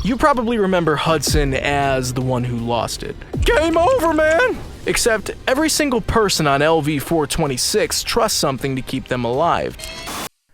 You probably remember Hudson as the one who lost it. Game over, man! Except every single person on LV-426 trusts something to keep them alive.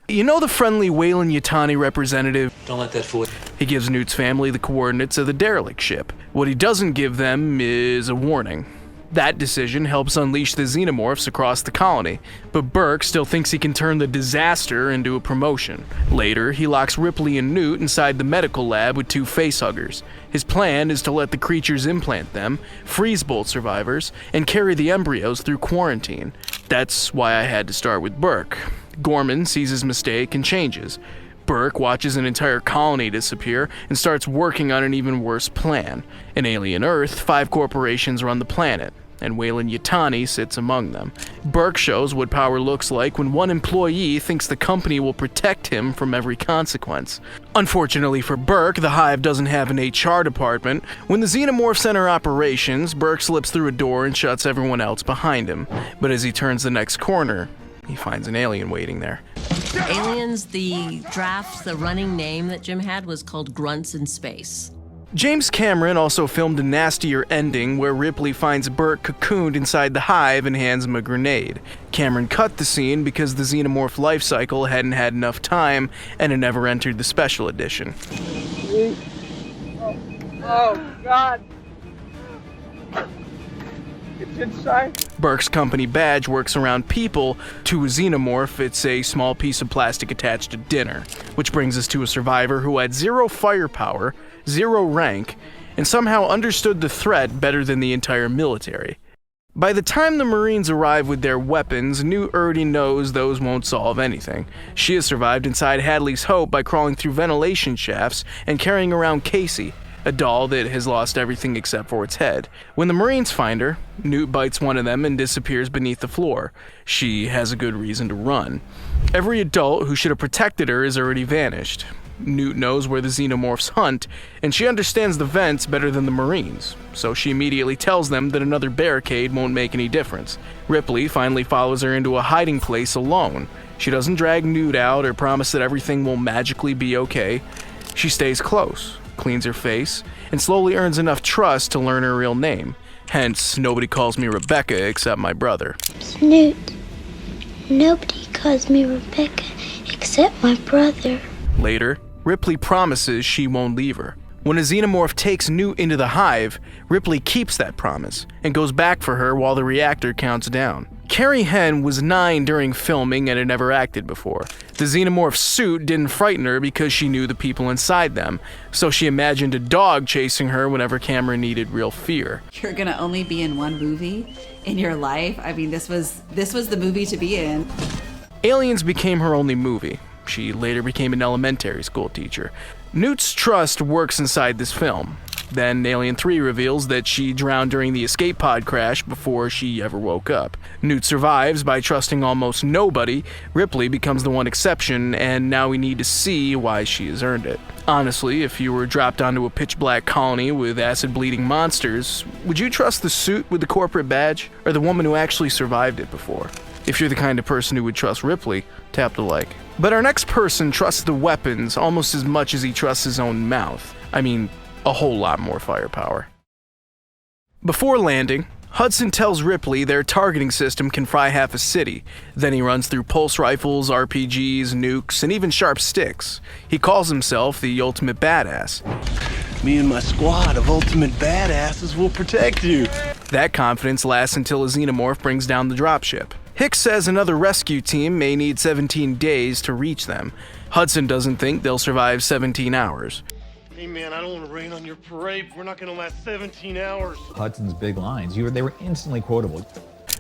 You know the friendly Weyland-Yutani representative? Don't let that fool. He gives Newt's family the coordinates of the derelict ship. What he doesn't give them is a warning. That decision helps unleash the xenomorphs across the colony, but Burke still thinks he can turn the disaster into a promotion. Later, he locks Ripley and Newt inside the medical lab with two facehuggers. His plan is to let the creatures implant them, freeze both survivors, and carry the embryos through quarantine. That's why I had to start with Burke. Gorman sees his mistake and changes. Burke watches an entire colony disappear and starts working on an even worse plan. In alien Earth, 5 corporations run the planet, and Weyland-Yutani sits among them. Burke shows what power looks like when one employee thinks the company will protect him from every consequence. Unfortunately for Burke, the Hive doesn't have an HR department. When the xenomorphs enter operations, Burke slips through a door and shuts everyone else behind him. But as he turns the next corner, he finds an alien waiting there. Aliens, the running name that Jim had was called Grunts in Space. James Cameron also filmed a nastier ending where Ripley finds Burke cocooned inside the Hive and hands him a grenade. Cameron cut the scene because the xenomorph life cycle hadn't had enough time and it never entered the special edition. Oh, God. It's inside. Burke's company badge works around people. To a xenomorph, it's a small piece of plastic attached to dinner. Which brings us to a survivor who had 0 firepower, 0 rank, and somehow understood the threat better than the entire military. By the time the Marines arrive with their weapons, Newt already knows those won't solve anything. She has survived inside Hadley's Hope by crawling through ventilation shafts and carrying around Casey, a doll that has lost everything except for its head. When the Marines find her, Newt bites one of them and disappears beneath the floor. She has a good reason to run. Every adult who should have protected her has already vanished. Newt knows where the xenomorphs hunt, and she understands the vents better than the Marines, so she immediately tells them that another barricade won't make any difference. Ripley finally follows her into a hiding place alone. She doesn't drag Newt out or promise that everything will magically be okay. She stays close, cleans her face, and slowly earns enough trust to learn her real name. Hence, nobody calls me Rebecca except my brother. Newt. Nobody calls me Rebecca except my brother. Later, Ripley promises she won't leave her. When a xenomorph takes Newt into the Hive, Ripley keeps that promise and goes back for her while the reactor counts down. Carrie Henn was 9 during filming and had never acted before. The xenomorph suit didn't frighten her because she knew the people inside them, so she imagined a dog chasing her whenever camera needed real fear. You're gonna only be in one movie in your life. I mean, this was the movie to be in. Aliens became her only movie. She later became an elementary school teacher. Newt's trust works inside this film. Then Alien 3 reveals that she drowned during the escape pod crash before she ever woke up. Newt survives by trusting almost nobody. Ripley becomes the one exception, and now we need to see why she has earned it. Honestly, if you were dropped onto a pitch-black colony with acid-bleeding monsters, would you trust the suit with the corporate badge, or the woman who actually survived it before? If you're the kind of person who would trust Ripley, tap the like. But our next person trusts the weapons almost as much as he trusts his own mouth. I mean, a whole lot more firepower. Before landing, Hudson tells Ripley their targeting system can fry half a city. Then he runs through pulse rifles, RPGs, nukes, and even sharp sticks. He calls himself the ultimate badass. Me and my squad of ultimate badasses will protect you. That confidence lasts until a xenomorph brings down the dropship. Hicks says another rescue team may need 17 days to reach them. Hudson doesn't think they'll survive 17 hours. Hey man, I don't want to rain on your parade. We're not going to last 17 hours. Hudson's big lines, they were instantly quotable.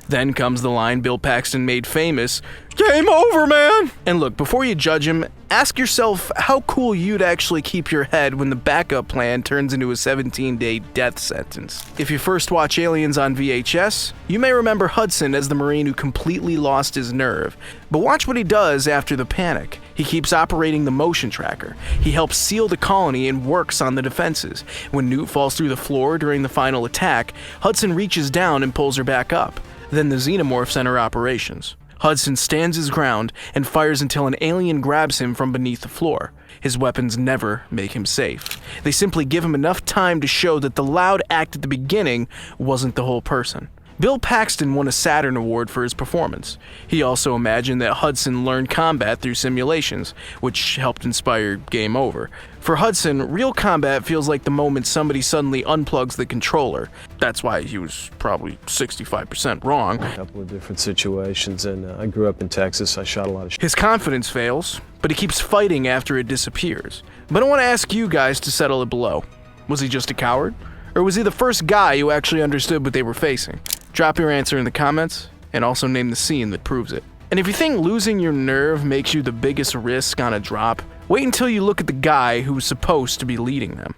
Then comes the line Bill Paxton made famous, "Game over, man!" And look, before you judge him, ask yourself how cool you'd actually keep your head when the backup plan turns into a 17-day death sentence. If you first watch Aliens on VHS, you may remember Hudson as the Marine who completely lost his nerve. But watch what he does after the panic. He keeps operating the motion tracker. He helps seal the colony and works on the defenses. When Newt falls through the floor during the final attack, Hudson reaches down and pulls her back up. Then the xenomorphs enter operations. Hudson stands his ground and fires until an alien grabs him from beneath the floor. His weapons never make him safe. They simply give him enough time to show that the loud act at the beginning wasn't the whole person. Bill Paxton won a Saturn Award for his performance. He also imagined that Hudson learned combat through simulations, which helped inspire Game Over. For Hudson, real combat feels like the moment somebody suddenly unplugs the controller. That's why he was probably 65% wrong. A couple of different situations, and I grew up in Texas. I shot a lot of His confidence fails, but he keeps fighting after it disappears. But I want to ask you guys to settle it below. Was he just a coward? Or was he the first guy who actually understood what they were facing? Drop your answer in the comments, and also name the scene that proves it. And if you think losing your nerve makes you the biggest risk on a drop, wait until you look at the guy who was supposed to be leading them.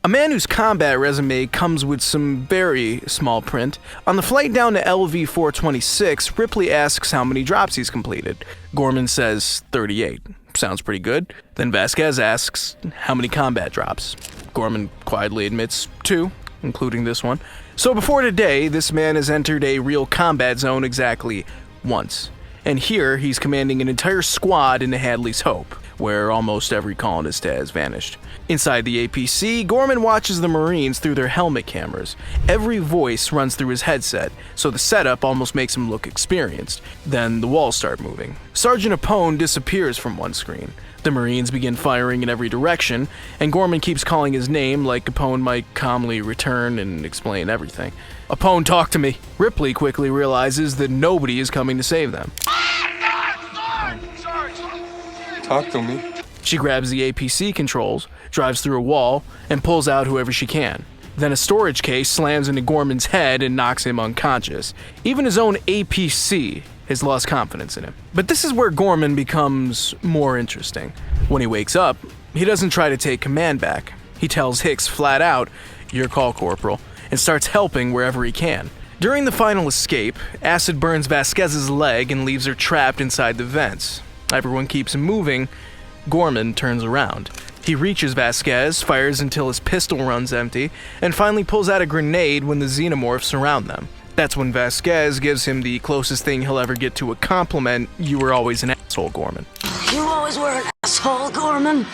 A man whose combat resume comes with some very small print. On the flight down to LV-426, Ripley asks how many drops he's completed. Gorman says 38. Sounds pretty good. Then Vasquez asks how many combat drops. Gorman quietly admits 2, including this one. So before today, this man has entered a real combat zone exactly once. And here, he's commanding an entire squad into Hadley's Hope, where almost every colonist has vanished. Inside the APC, Gorman watches the Marines through their helmet cameras. Every voice runs through his headset, so the setup almost makes him look experienced. Then the walls start moving. Sergeant Apone disappears from one screen. The Marines begin firing in every direction, and Gorman keeps calling his name like Apone might calmly return and explain everything. Apone, talk to me. Ripley quickly realizes that nobody is coming to save them. Talk to me. She grabs the APC controls, drives through a wall, and pulls out whoever she can. Then a storage case slams into Gorman's head and knocks him unconscious. Even his own APC has lost confidence in him. But this is where Gorman becomes more interesting. When he wakes up, he doesn't try to take command back. He tells Hicks flat out, "Your call, Corporal," and starts helping wherever he can. During the final escape, acid burns Vasquez's leg and leaves her trapped inside the vents. Everyone keeps moving. Gorman turns around. He reaches Vasquez, fires until his pistol runs empty, and finally pulls out a grenade when the xenomorphs surround them. That's when Vasquez gives him the closest thing he'll ever get to a compliment: "You were always an asshole, Gorman." You always were an asshole, Gorman.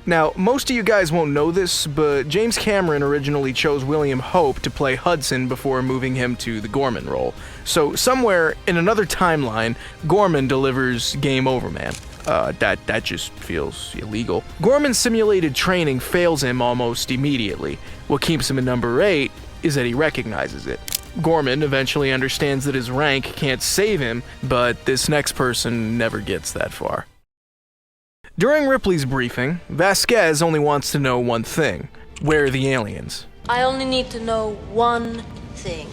Now, most of you guys won't know this, but James Cameron originally chose William Hope to play Hudson before moving him to the Gorman role. So somewhere in another timeline, Gorman delivers Game Over Man. That just feels illegal. Gorman's simulated training fails him almost immediately. What keeps him in number 8 is that he recognizes it. Gorman eventually understands that his rank can't save him, but this next person never gets that far. During Ripley's briefing, Vasquez only wants to know one thing: where are the aliens? I only need to know one thing: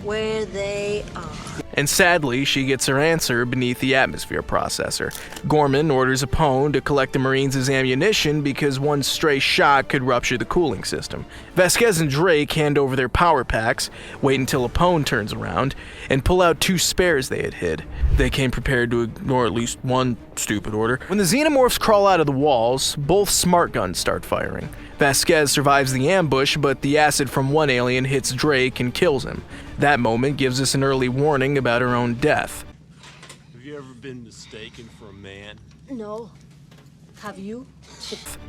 where they are. And sadly, she gets her answer beneath the atmosphere processor. Gorman orders Apone to collect the Marines' ammunition because one stray shot could rupture the cooling system. Vasquez and Drake hand over their power packs, wait until Apone turns around, and pull out 2 spares they had hid. They came prepared to ignore at least one stupid order. When the xenomorphs crawl out of the walls, both smart guns start firing. Vasquez survives the ambush, but the acid from one alien hits Drake and kills him. That moment gives us an early warning about her own death. Have you ever been mistaken for a man? No. Have you?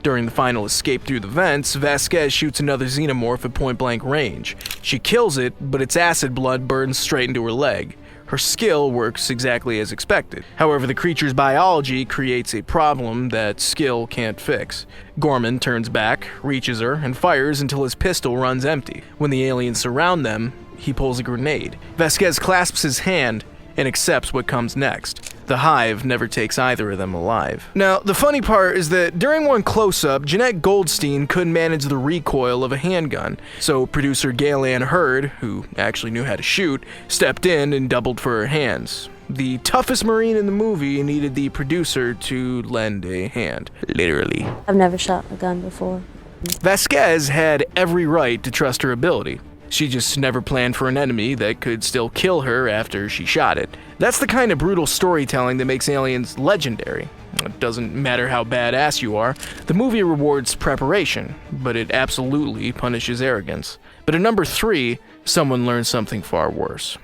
During the final escape through the vents, Vasquez shoots another xenomorph at point-blank range. She kills it, but its acid blood burns straight into her leg. Her skill works exactly as expected. However, the creature's biology creates a problem that skill can't fix. Gorman turns back, reaches her, and fires until his pistol runs empty. When the aliens surround them, he pulls a grenade. Vasquez clasps his hand and accepts what comes next. The Hive never takes either of them alive. Now, the funny part is that during one close-up, Jenette Goldstein couldn't manage the recoil of a handgun, so producer Gail Ann Hurd, who actually knew how to shoot, stepped in and doubled for her hands. The toughest Marine in the movie needed the producer to lend a hand. Literally. I've never shot a gun before. Vasquez had every right to trust her ability. She just never planned for an enemy that could still kill her after she shot it. That's the kind of brutal storytelling that makes Aliens legendary. It doesn't matter how badass you are. The movie rewards preparation, but it absolutely punishes arrogance. But at number 3, someone learns something far worse.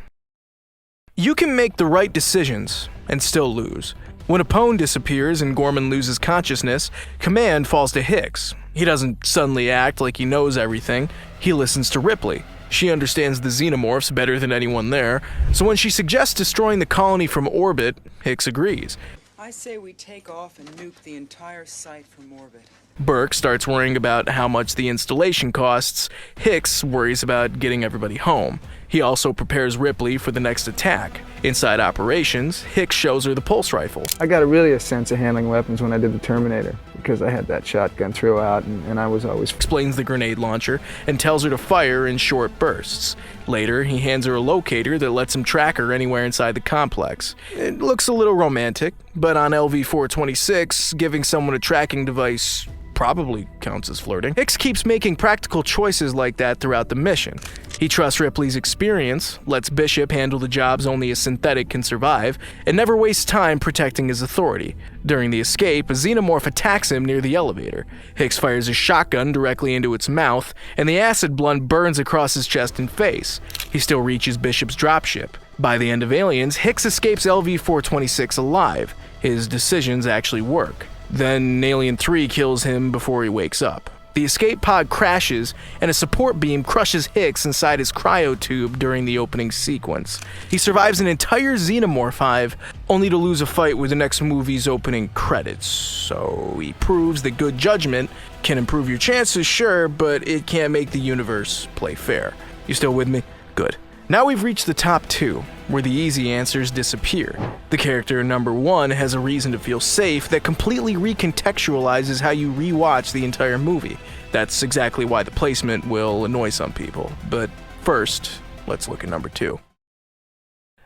You can make the right decisions and still lose. When Apone disappears and Gorman loses consciousness, command falls to Hicks. He doesn't suddenly act like he knows everything. He listens to Ripley. She understands the xenomorphs better than anyone there, so when she suggests destroying the colony from orbit, Hicks agrees. I say we take off and nuke the entire site from orbit. Burke starts worrying about how much the installation costs. Hicks worries about getting everybody home. He also prepares Ripley for the next attack. Inside operations, Hicks shows her the pulse rifle. I got a sense of handling weapons when I did the Terminator, because I had that shotgun throughout, and I was always... Explains the grenade launcher and tells her to fire in short bursts. Later, he hands her a locator that lets him track her anywhere inside the complex. It looks a little romantic, but on LV-426, giving someone a tracking device probably counts as flirting. Hicks keeps making practical choices like that throughout the mission. He trusts Ripley's experience, lets Bishop handle the jobs only a synthetic can survive, and never wastes time protecting his authority. During the escape, a xenomorph attacks him near the elevator. Hicks fires a shotgun directly into its mouth, and the acid blunt burns across his chest and face. He still reaches Bishop's dropship. By the end of Aliens, Hicks escapes LV-426 alive. His decisions actually work. Then Alien 3 kills him before he wakes up. The escape pod crashes, and a support beam crushes Hicks inside his cryotube during the opening sequence. He survives an entire xenomorph hive, only to lose a fight with the next movie's opening credits. So he proves that good judgment can improve your chances, sure, but it can't make the universe play fair. You still with me? Good. Now we've reached the top two, where the easy answers disappear. The character number one has a reason to feel safe that completely recontextualizes how you rewatch the entire movie. That's exactly why the placement will annoy some people. But first, let's look at number two.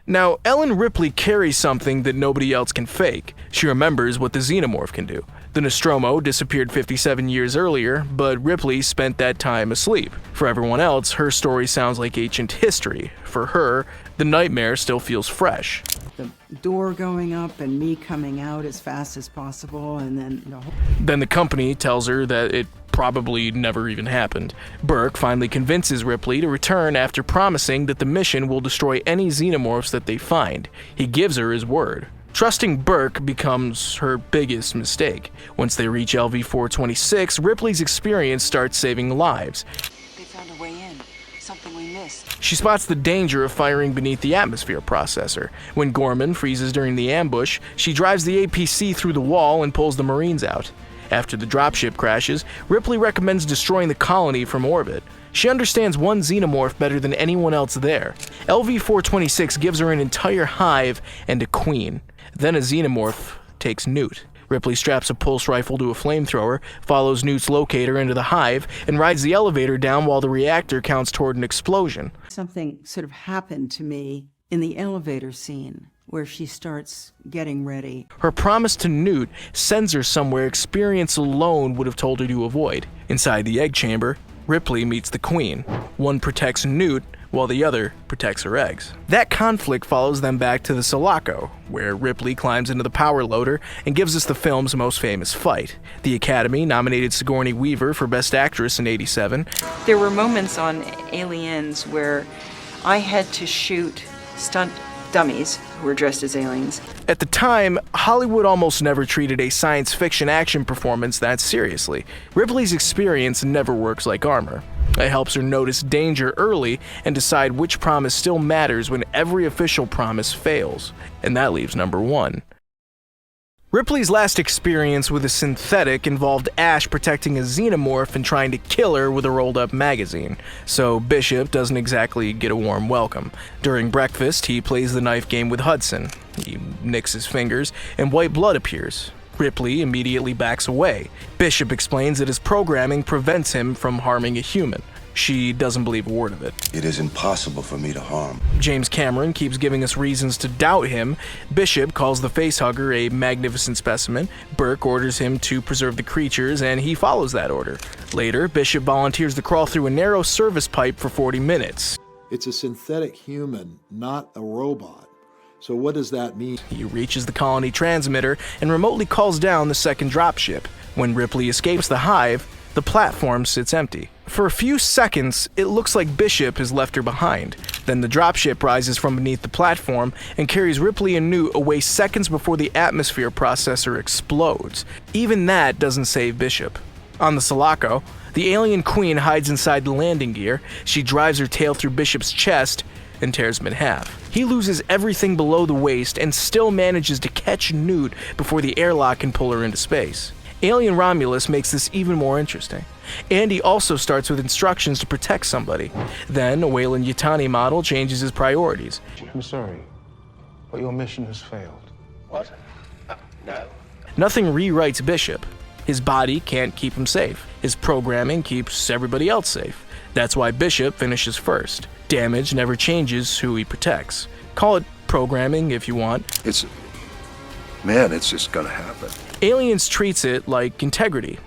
Now, Ellen Ripley carries something that nobody else can fake. She remembers what the xenomorph can do. The Nostromo disappeared 57 years earlier, but Ripley spent that time asleep. For everyone else, her story sounds like ancient history. For her, the nightmare still feels fresh. The door going up and me coming out as fast as possible, and Then the company tells her that it probably never even happened. Burke finally convinces Ripley to return after promising that the mission will destroy any xenomorphs that they find. He gives her his word. Trusting Burke becomes her biggest mistake. Once they reach LV-426, Ripley's experience starts saving lives. They found a way in. Something we missed. She spots the danger of firing beneath the atmosphere processor. When Gorman freezes during the ambush, she drives the APC through the wall and pulls the Marines out. After the dropship crashes, Ripley recommends destroying the colony from orbit. She understands one xenomorph better than anyone else there. LV-426 gives her an entire hive and a queen. Then a xenomorph takes Newt. Ripley straps a pulse rifle to a flamethrower, follows Newt's locator into the hive, and rides the elevator down while the reactor counts toward an explosion. Something sort of happened to me in the elevator scene, where she starts getting ready. Her promise to Newt sends her somewhere experience alone would have told her to avoid. Inside the egg chamber, Ripley meets the Queen. One protects Newt, while the other protects her eggs. That conflict follows them back to the Sulaco, where Ripley climbs into the power loader and gives us the film's most famous fight. The Academy nominated Sigourney Weaver for Best Actress in '87. There were moments on Aliens where I had to shoot stunt dummies who were dressed as aliens. At the time, Hollywood almost never treated a science fiction action performance that seriously. Ripley's experience never works like armor. It helps her notice danger early and decide which promise still matters when every official promise fails. And that leaves number one. Ripley's last experience with a synthetic involved Ash protecting a xenomorph and trying to kill her with a rolled-up magazine, so Bishop doesn't exactly get a warm welcome. During breakfast, he plays the knife game with Hudson. He nicks his fingers, and white blood appears. Ripley immediately backs away. Bishop explains that his programming prevents him from harming a human. She doesn't believe a word of it. It is impossible for me to harm. James Cameron keeps giving us reasons to doubt him. Bishop calls the facehugger a magnificent specimen. Burke orders him to preserve the creatures, and he follows that order. Later, Bishop volunteers to crawl through a narrow service pipe for 40 minutes. It's a synthetic human, not a robot. So what does that mean? He reaches the colony transmitter and remotely calls down the second dropship. When Ripley escapes the hive, the platform sits empty. For a few seconds, it looks like Bishop has left her behind. Then the dropship rises from beneath the platform and carries Ripley and Newt away seconds before the atmosphere processor explodes. Even that doesn't save Bishop. On the Sulaco, the alien queen hides inside the landing gear. She drives her tail through Bishop's chest and tears him in half. He loses everything below the waist and still manages to catch Newt before the airlock can pull her into space. Alien Romulus makes this even more interesting. Andy also starts with instructions to protect somebody. Then a Weyland-Yutani model changes his priorities. I'm sorry, but your mission has failed. What? No. Nothing rewrites Bishop. His body can't keep him safe. His programming keeps everybody else safe. That's why Bishop finishes first. Damage never changes who he protects. Call it programming if you want. It's just gonna happen. Aliens treats it like integrity.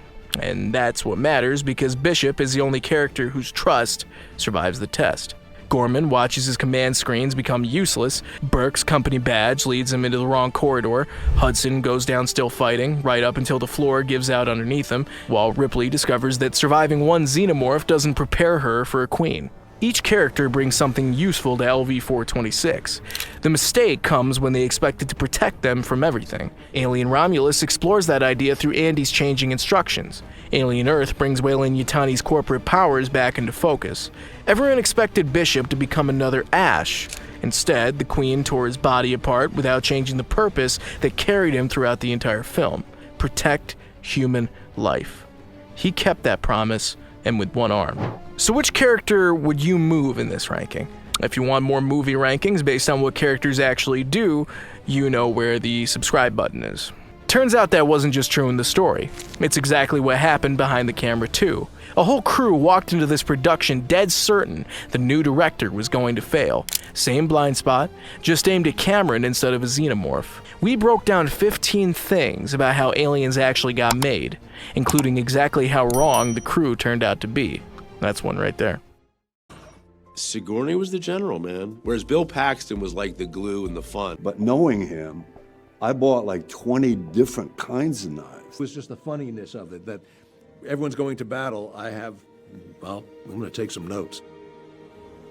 And that's what matters because Bishop is the only character whose trust survives the test. Gorman watches his command screens become useless. Burke's company badge leads him into the wrong corridor. Hudson goes down still fighting, right up until the floor gives out underneath him, while Ripley discovers that surviving one xenomorph doesn't prepare her for a queen. Each character brings something useful to LV-426. The mistake comes when they expected to protect them from everything. Alien Romulus explores that idea through Andy's changing instructions. Alien Earth brings Weyland-Yutani's corporate powers back into focus. Everyone expected Bishop to become another Ash. Instead, the Queen tore his body apart without changing the purpose that carried him throughout the entire film: protect human life. He kept that promise, and with one arm. So which character would you move in this ranking? If you want more movie rankings based on what characters actually do, you know where the subscribe button is. Turns out that wasn't just true in the story. It's exactly what happened behind the camera too. A whole crew walked into this production dead certain the new director was going to fail. Same blind spot, just aimed at Cameron instead of a xenomorph. We broke down 15 things about how Aliens actually got made, including exactly how wrong the crew turned out to be. That's one right there. Sigourney was the general, man. Whereas Bill Paxton was like the glue and the fun. But knowing him, I bought like 20 different kinds of knives. It was just the funniness of it, that everyone's going to battle. I'm going to take some notes.